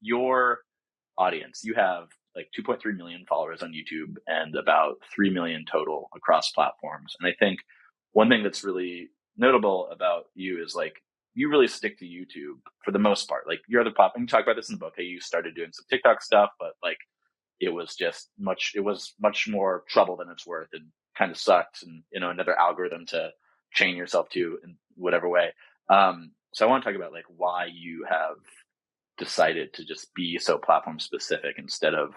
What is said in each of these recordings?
your audience, you have like 2.3 million followers on YouTube and about 3 million total across platforms. And I think one thing that's really notable about you is like you really stick to YouTube for the most part. Like your other platform, you talk about this in the book, how you started doing some TikTok stuff, but like it was much more trouble than it's worth and kind of sucked and, another algorithm to chain yourself to in whatever way. So I want to talk about like why you have decided to just be so platform specific instead of,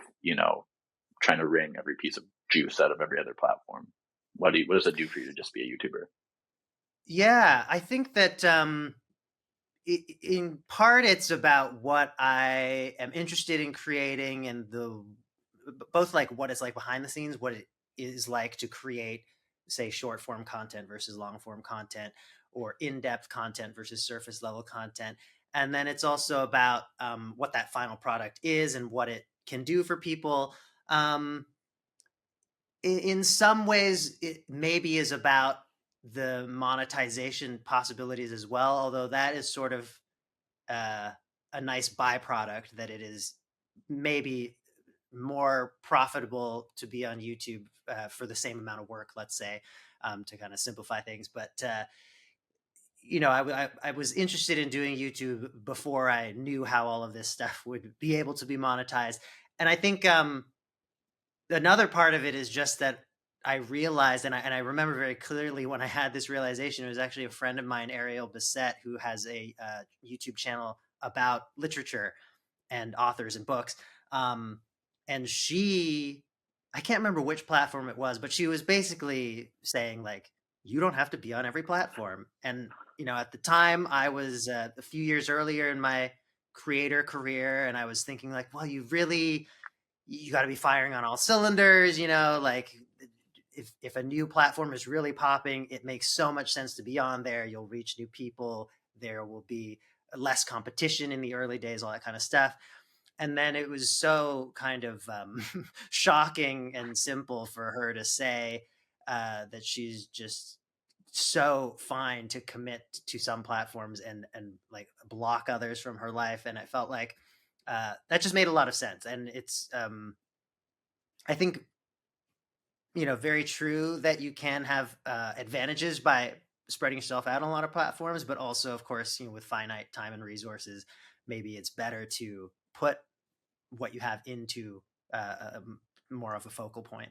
trying to wring every piece of juice out of every other platform. What does it do for you to just be a YouTuber? Yeah, I think that in part it's about what I am interested in creating and both like what it's like behind the scenes, what it is like to create, say, short form content versus long form content, or in depth content versus surface level content. And then it's also about what that final product is and what it can do for people. Um, in some ways, it maybe is about the monetization possibilities as well, although that is sort of uh, a nice byproduct that it is maybe more profitable to be on YouTube for the same amount of work, let's say, to kind of simplify things. But I was interested in doing YouTube before I knew how all of this stuff would be able to be monetized, and I think another part of it is just that I realized, and I remember very clearly when I had this realization. It was actually a friend of mine, Ariel Bissett, who has a YouTube channel about literature and authors and books. Um, and I can't remember which platform it was, but she was basically saying like, you don't have to be on every platform. And at the time, I was a few years earlier in my creator career, and I was thinking like, well, you got to be firing on all cylinders, like if a new platform is really popping, it makes so much sense to be on there. You'll reach new people. There will be less competition in the early days, all that kind of stuff. And then it was so kind of shocking and simple for her to say that she's just so fine to commit to some platforms and like block others from her life. And it felt like that just made a lot of sense. And it's I think very true that you can have advantages by spreading yourself out on a lot of platforms, but also, of course, with finite time and resources, maybe it's better to put what you have into more of a focal point.